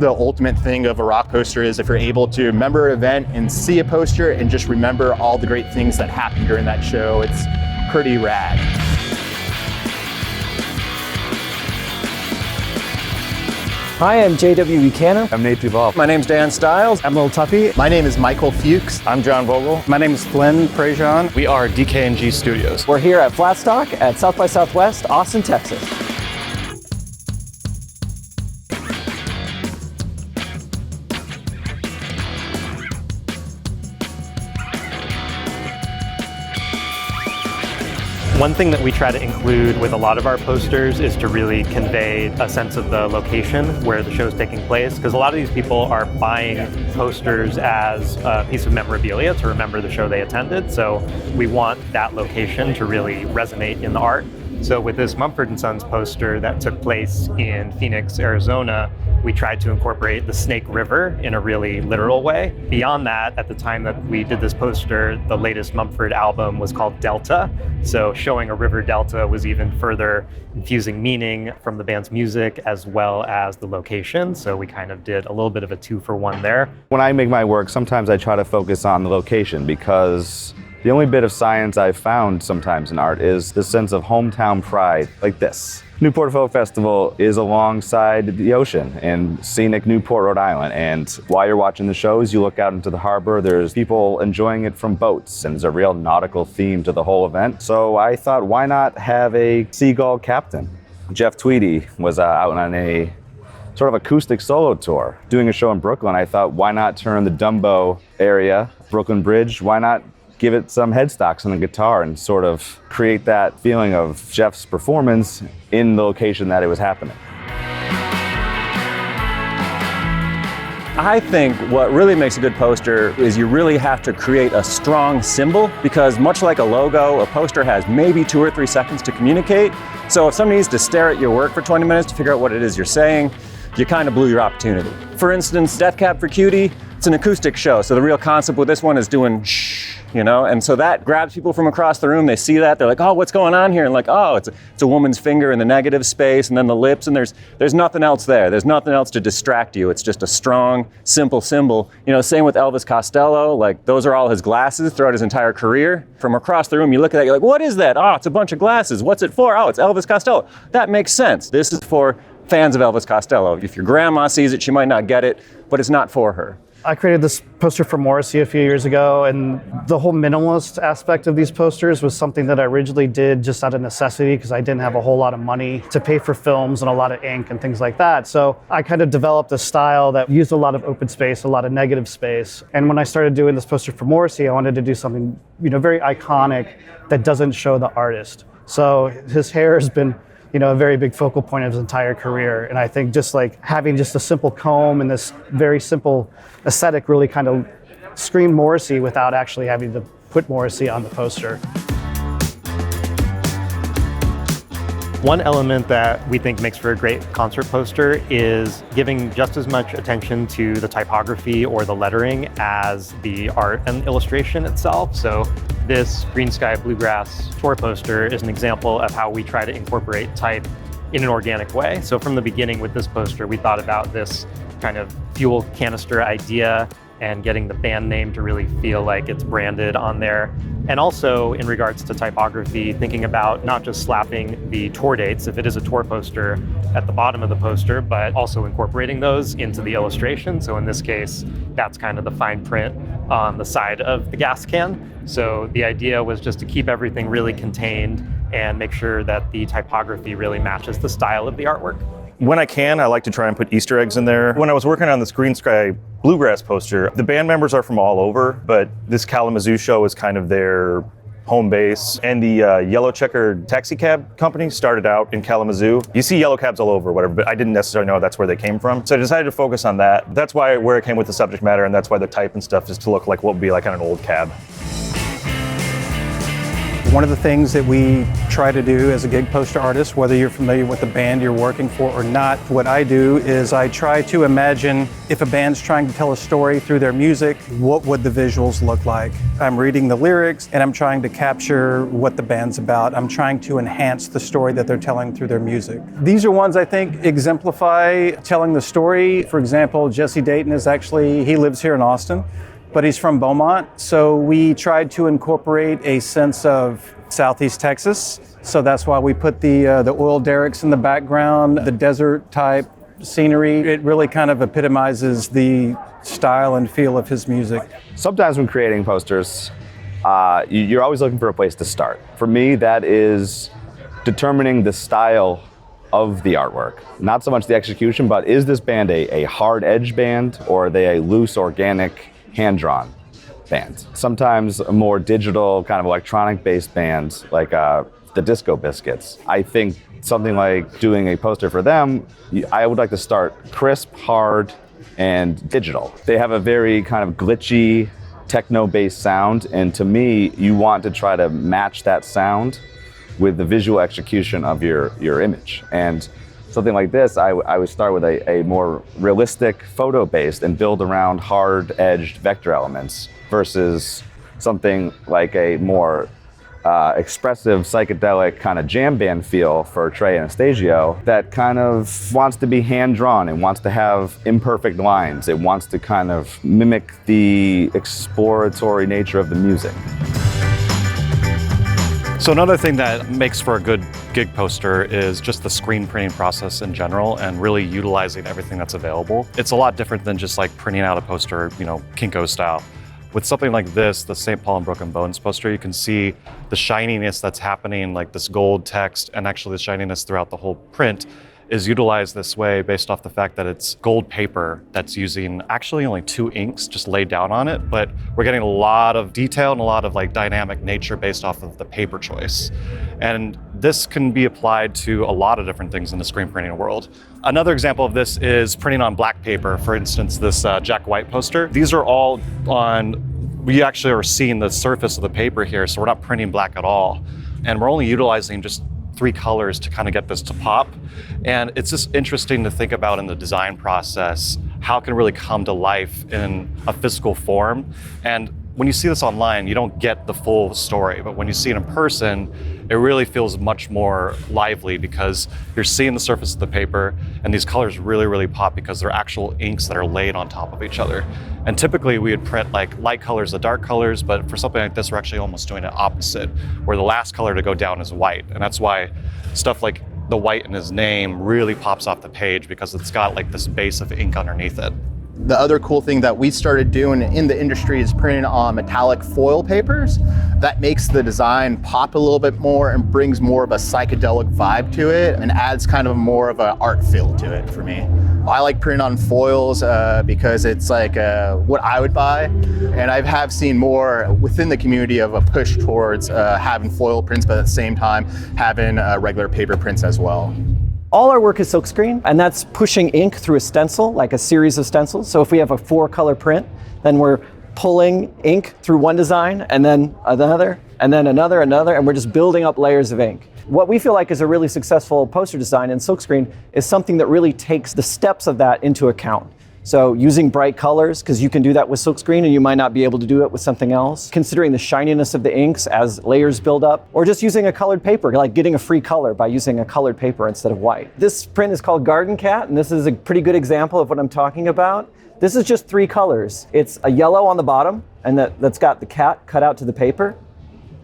the ultimate thing of a rock poster is if you're able to remember an event and see a poster and just remember all the great things that happened during that show. It's pretty rad. Hi, I'm J.W. Buchanan. I'm Nate Duval. My name's Dan Stiles. I'm Lil Tuppy. My name is Michael Fuchs. I'm John Vogel. My name is Flynn Prejean. We are DK&G Studios. We're here at Flatstock at South by Southwest, Austin, Texas. One thing that we try to include with a lot of our posters is to really convey a sense of the location where the show is taking place, because a lot of these people are buying posters as a piece of memorabilia to remember the show they attended. So we want that location to really resonate in the art. So with this Mumford & Sons poster that took place in Phoenix, Arizona, we tried to incorporate the Snake River in a really literal way. Beyond that, at the time that we did this poster, the latest Mumford album was called Delta. So showing a river delta was even further infusing meaning from the band's music as well as the location. So we kind of did a little bit of a 2-for-1 there. When I make my work, sometimes I try to focus on the location because the only bit of science I've found sometimes in art is the sense of hometown pride, like this. Newport Folk Festival is alongside the ocean in scenic Newport, Rhode Island. And while you're watching the shows, you look out into the harbor, there's people enjoying it from boats, and there's a real nautical theme to the whole event. So I thought, why not have a seagull captain? Jeff Tweedy was out on a sort of acoustic solo tour, doing a show in Brooklyn. I thought, why not turn the Dumbo area, Brooklyn Bridge, why not give it some headstocks on the guitar and sort of create that feeling of Jeff's performance in the location that it was happening. I think what really makes a good poster is you really have to create a strong symbol, because much like a logo, a poster has maybe 2 or 3 seconds to communicate. So if somebody needs to stare at your work for 20 minutes to figure out what it is you're saying, you kind of blew your opportunity. For instance, Death Cab for Cutie, it's an acoustic show. So the real concept with this one is doing shh, you know? And so that grabs people from across the room. They see that, they're like, oh, what's going on here? And like, oh, it's a woman's finger in the negative space and then the lips, and there's nothing else there. There's nothing else to distract you. It's just a strong, simple symbol. You know, same with Elvis Costello, like those are all his glasses throughout his entire career. From across the room, you look at that, you're like, what is that? Oh, it's a bunch of glasses. What's it for? Oh, it's Elvis Costello. That makes sense. This is for fans of Elvis Costello. If your grandma sees it, she might not get it, but it's not for her. I created this poster for Morrissey a few years ago, and the whole minimalist aspect of these posters was something that I originally did just out of necessity because I didn't have a whole lot of money to pay for films and a lot of ink and things like that. So I kind of developed a style that used a lot of open space, a lot of negative space. And when I started doing this poster for Morrissey, I wanted to do something, very iconic that doesn't show the artist. So his hair has been a very big focal point of his entire career. And I think just like having just a simple comb and this very simple aesthetic really kind of screamed Morrissey without actually having to put Morrissey on the poster. One element that we think makes for a great concert poster is giving just as much attention to the typography or the lettering as the art and illustration itself. So this Green Sky Bluegrass tour poster is an example of how we try to incorporate type in an organic way. So from the beginning with this poster, we thought about this kind of fuel canister idea and getting the band name to really feel like it's branded on there. And also in regards to typography, thinking about not just slapping the tour dates, if it is a tour poster, at the bottom of the poster, but also incorporating those into the illustration. So in this case, that's kind of the fine print on the side of the gas can. So the idea was just to keep everything really contained and make sure that the typography really matches the style of the artwork. When I can, I like to try and put Easter eggs in there. When I was working on this Green Sky Bluegrass poster, the band members are from all over, but this Kalamazoo show is kind of their home base. And the Yellow Checker taxi cab company started out in Kalamazoo. You see yellow cabs all over, whatever, but I didn't necessarily know that's where they came from. So I decided to focus on that. That's where it came with the subject matter, and that's why the type and stuff is to look like what would be like on an old cab. One of the things that we try to do as a gig poster artist, whether you're familiar with the band you're working for or not, what I do is I try to imagine if a band's trying to tell a story through their music, what would the visuals look like? I'm reading the lyrics and I'm trying to capture what the band's about. I'm trying to enhance the story that they're telling through their music. These are ones I think exemplify telling the story. For example, Jesse Dayton he lives here in Austin, but he's from Beaumont. So we tried to incorporate a sense of Southeast Texas. So that's why we put the oil derricks in the background, the desert type scenery. It really kind of epitomizes the style and feel of his music. Sometimes when creating posters, you're always looking for a place to start. For me, that is determining the style of the artwork. Not so much the execution, but is this band a hard edge band or are they a loose, organic, hand-drawn band? Sometimes a more digital, kind of electronic-based bands like the Disco Biscuits. I think something like doing a poster for them, I would like to start crisp, hard, and digital. They have a very kind of glitchy, techno-based sound, and to me, you want to try to match that sound with the visual execution of your image. And something like this, I would start with a more realistic photo-based and build around hard-edged vector elements versus something like a more expressive, psychedelic kind of jam band feel for Trey Anastasio that kind of wants to be hand-drawn and wants to have imperfect lines. It wants to kind of mimic the exploratory nature of the music. So another thing that makes for a good gig poster is just the screen printing process in general and really utilizing everything that's available. It's a lot different than just like printing out a poster, Kinko style. With something like this, the St. Paul and Broken Bones poster, you can see the shininess that's happening, like this gold text, and actually the shininess throughout the whole print is utilized this way based off the fact that it's gold paper that's using actually only 2 inks just laid down on it, but we're getting a lot of detail and a lot of like dynamic nature based off of the paper choice. And this can be applied to a lot of different things in the screen printing world. Another example of this is printing on black paper. For instance, this Jack White poster. These are all we actually are seeing the surface of the paper here, so we're not printing black at all. And we're only utilizing just 3 colors to kind of get this to pop. And it's just interesting to think about in the design process, how it can really come to life in a physical form. And when you see this online, you don't get the full story, but when you see it in person, it really feels much more lively because you're seeing the surface of the paper and these colors really, really pop because they're actual inks that are laid on top of each other. And typically we would print like light colors, the dark colors, but for something like this, we're actually almost doing it opposite, where the last color to go down is white. And that's why stuff like the white in his name really pops off the page because it's got like this base of ink underneath it. The other cool thing that we started doing in the industry is printing on metallic foil papers. That makes the design pop a little bit more and brings more of a psychedelic vibe to it and adds kind of more of an art feel to it for me. I like printing on foils because it's like what I would buy. And I have seen more within the community of a push towards having foil prints, but at the same time having regular paper prints as well. All our work is silkscreen, and that's pushing ink through a stencil, like a series of stencils. So if we have a 4-color print, then we're pulling ink through one design, and then another, and then another, and we're just building up layers of ink. What we feel like is a really successful poster design in silkscreen is something that really takes the steps of that into account. So using bright colors, because you can do that with silkscreen and you might not be able to do it with something else. Considering the shininess of the inks as layers build up, or just using a colored paper, like getting a free color by using a colored paper instead of white. This print is called Garden Cat, and this is a pretty good example of what I'm talking about. This is just 3 colors. It's a yellow on the bottom, and that's got the cat cut out to the paper.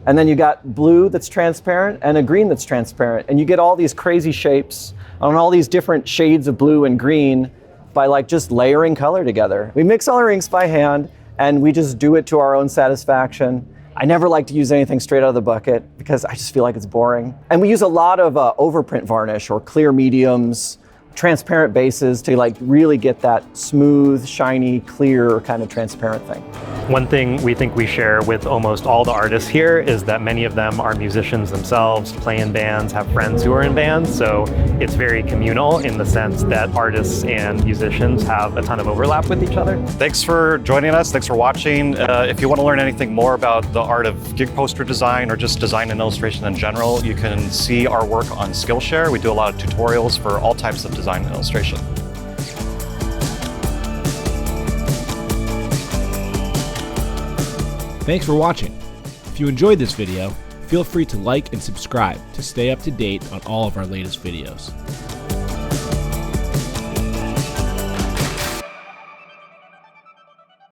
And then you got blue that's transparent and a green that's transparent. And you get all these crazy shapes on all these different shades of blue and green by like just layering color together. We mix all our inks by hand and we just do it to our own satisfaction. I never like to use anything straight out of the bucket because I just feel like it's boring. And we use a lot of overprint varnish or clear mediums transparent bases to like really get that smooth, shiny, clear kind of transparent thing. One thing we think we share with almost all the artists here is that many of them are musicians themselves, play in bands, have friends who are in bands, so it's very communal in the sense that artists and musicians have a ton of overlap with each other. Thanks for joining us. Thanks for watching. If you want to learn anything more about the art of gig poster design or just design and illustration in general, you can see our work on Skillshare. We do a lot of tutorials for all types of design and illustration. Thanks for watching. If you enjoyed this video, feel free to like and subscribe to stay up to date on all of our latest videos.